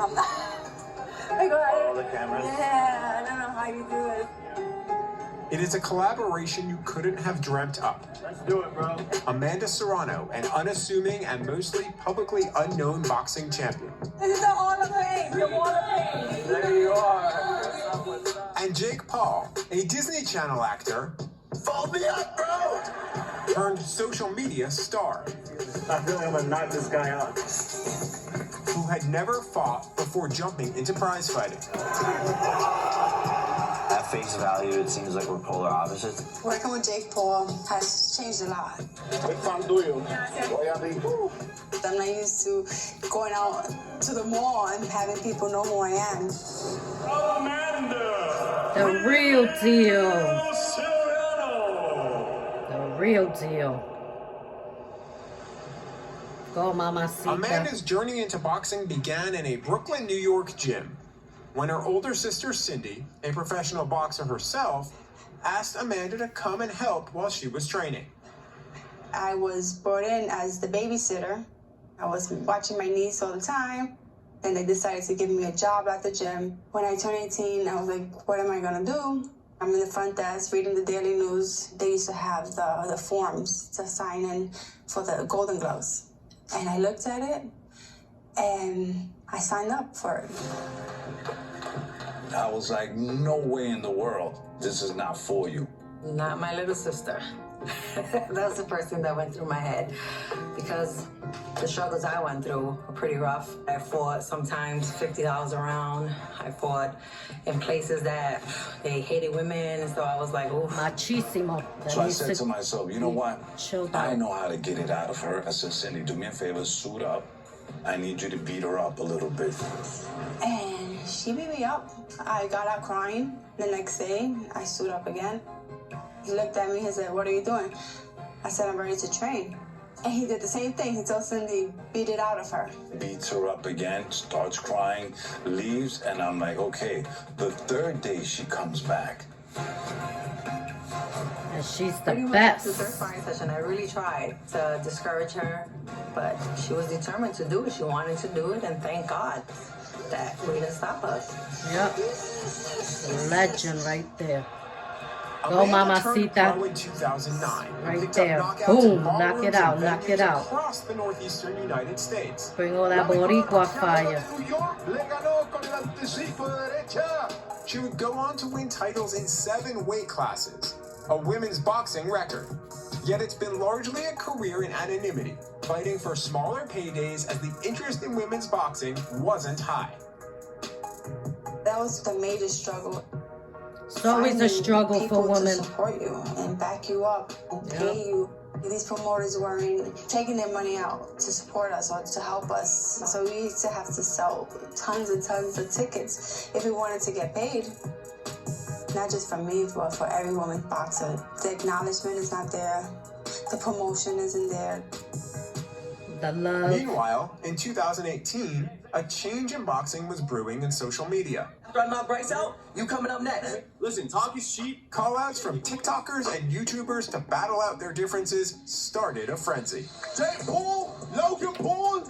I'm not. I go, All the cameras? yeah, I don't know how you do it. It is a collaboration you couldn't have dreamt up. Let's do it, bro. Amanda Serrano, an unassuming and mostly publicly unknown boxing champion. This is the Hall of Fame, the Wall of Fame. There you are. And Jake Paul, a Disney Channel actor, Fold me up, bro! turned social media star, I feel like I'm gonna knock this guy out. who had never fought before jumping into prize fighting. At face value, it seems like we're polar opposites. Working with Jake Paul has changed a lot. Big fan tuyo. Voy a ti. I'm not used to going out to the mall and having people know who I am. Amanda! The real deal. Serrano! The real deal. Go, mamacita. Amanda's journey into boxing began in a Brooklyn, New York gym, when her older sister Cindy, a professional boxer herself, asked Amanda to come and help while she was training. I was brought in as the babysitter. I was watching my niece all the time. Then they decided to give me a job at the gym. When I turned 18, I was like, what am I gonna do? I'm in the front desk reading the daily news. They used to have the forms to sign in for the Golden Gloves. And I looked at it and I signed up for it. I was like, no way in the world. This is not for you. Not my little sister. That's the first thing that went through my head, because the struggles I went through were pretty rough. I fought sometimes $50 a round. I fought in places that they hated women, and so I was like, ooh. Machismo. So I said to myself, you know what? Chilled I out. know how to get it out of her. I said, Cindy, do me a favor, suit up. I need you to beat her up a little bit. And she beat me up. I got out crying. The next day, I stood up again. He looked at me, he said, what are you doing? I said, I'm ready to train. And he did the same thing. He told Cindy, beat it out of her. Beats her up again, starts crying, leaves, and I'm like, okay. The third day she comes back. And she's the Pretty much after the third best. sparring session, I really tried to discourage her, but she was determined to do it. She wanted to do it, and thank God that we didn't stop us. Yep. Legend right there. Go, Amanda turned mamacita. pro in 2009 and Right picked there. up knockouts Boom, in knock ballrooms it out, and knock it venues out. across the northeastern United States. Bring all that boricua fire. She would go on to win titles in 7 weight classes, a women's boxing record. Yet it's been largely a career in anonymity, fighting for smaller paydays as the interest in women's boxing wasn't high. That was the major struggle. It's always a struggle for People women. to support you and back you up and pay you. These promoters weren't taking their money out to support us or to help us. So we used to have to sell tons and tons of tickets if we wanted to get paid. Not just for me, but for every woman boxer. The acknowledgement is not there. The promotion isn't there. The love. Meanwhile, in 2018, a change in boxing was brewing in social media. Right now, Bryce out. You coming up next. Listen, talk is cheap. Call-outs from TikTokers and YouTubers to battle out their differences started a frenzy. Jake Paul, Logan Paul,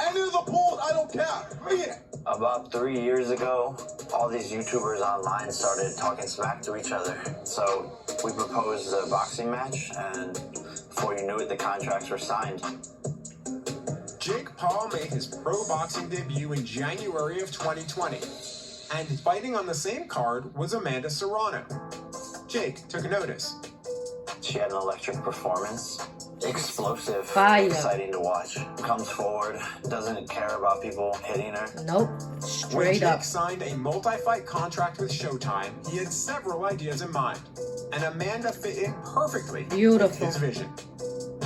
any of the Pauls, I don't care. Bring it. About 3 years ago, all these YouTubers online started talking smack to each other. So we proposed a boxing match, and before you knew it, the contracts were signed. Jake Paul made his pro boxing debut in January of 2020. And fighting on the same card was Amanda Serrano. Jake took notice. She had an electric performance. Explosive, Fire. exciting to watch. Comes forward, doesn't care about people hitting her. Nope. When Straight Jake up. signed a multi-fight contract with Showtime, he had several ideas in mind. And Amanda fit in perfectly Beautiful. with his vision.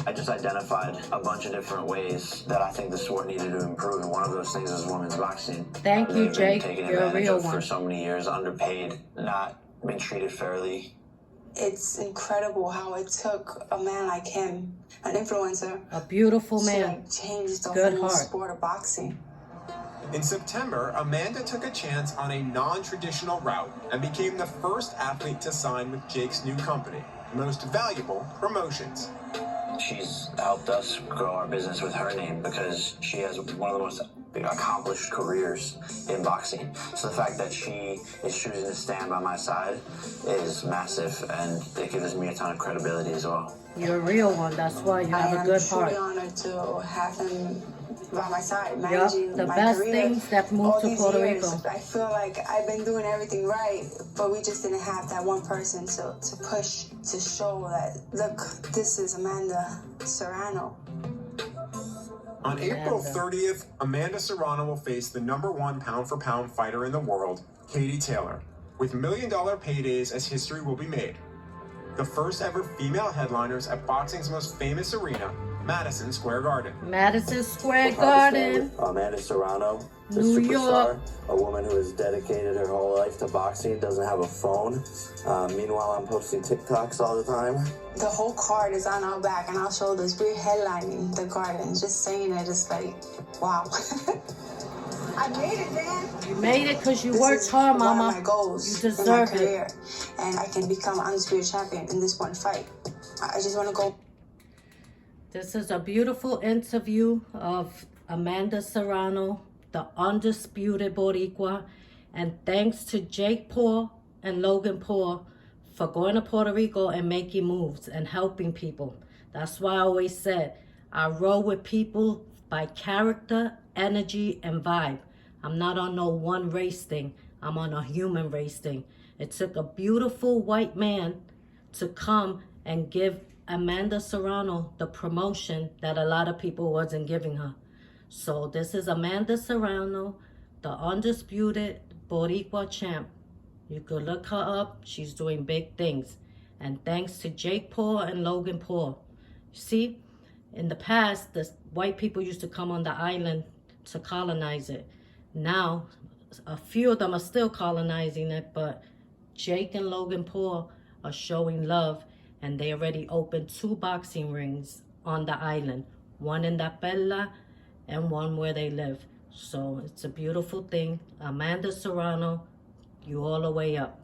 I just identified a bunch of different ways that I think the sport needed to improve, and one of those things is women's boxing. Thank you, They've been Jake. taken You're a advantage real of for one. so many years, underpaid, not been treated fairly. It's incredible how it took a man like him, an influencer, A beautiful to man. change the Good whole heart. sport of boxing. In September, Amanda took a chance on a non-traditional route and became the first athlete to sign with Jake's new company, Most Valuable Promotions. She's helped us grow our business with her name because she has one of the most accomplished careers in boxing. So the fact that she is choosing to stand by my side is massive, and it gives me a ton of credibility as well. You're a real one. That's why you have a good heart. I am truly honored to have him by my side, Yep, managing the my best career. things that moved All to these Puerto years, Rico. I feel like I've been doing everything right, but we just didn't have that one person to push, to show that, look, this is Amanda Serrano. On April 30th, Amanda Serrano will face the #1 pound-for-pound fighter in the world, Katie Taylor, with $1 million paydays as history will be made. The first ever female headliners at boxing's most famous arena, Madison Square Garden. Madison Square Garden. Amanda Serrano, the New superstar, York. a woman who has dedicated her whole life to boxing, doesn't have a phone. Meanwhile, I'm posting TikToks all the time. The whole card is on our back, and our shoulders. We're headlining the garden. Just saying it is like, wow. I made it, man. You made it because you This worked is hard, one mama. of my goals You in my deserve it. career, and I can become undisputed champion in this one fight. I just want to go. This is a beautiful interview of Amanda Serrano, the undisputed Boricua. And thanks to Jake Paul and Logan Paul for going to Puerto Rico and making moves and helping people. That's why I always said, I roll with people by character, energy, and vibe. I'm not on no one race thing. I'm on a human race thing. It took a beautiful white man to come and give Amanda Serrano the promotion that a lot of people wasn't giving her. So this is Amanda Serrano, the undisputed Boricua champ. You could look her up. She's doing big things. And thanks to Jake Paul and Logan Paul. See, in the past, the white people used to come on the island to colonize it. Now, a few of them are still colonizing it, but Jake and Logan Paul are showing love, and they already opened 2 boxing rings on the island, one in La Perla and one where they live. So it's a beautiful thing. Amanda Serrano, you all the way up.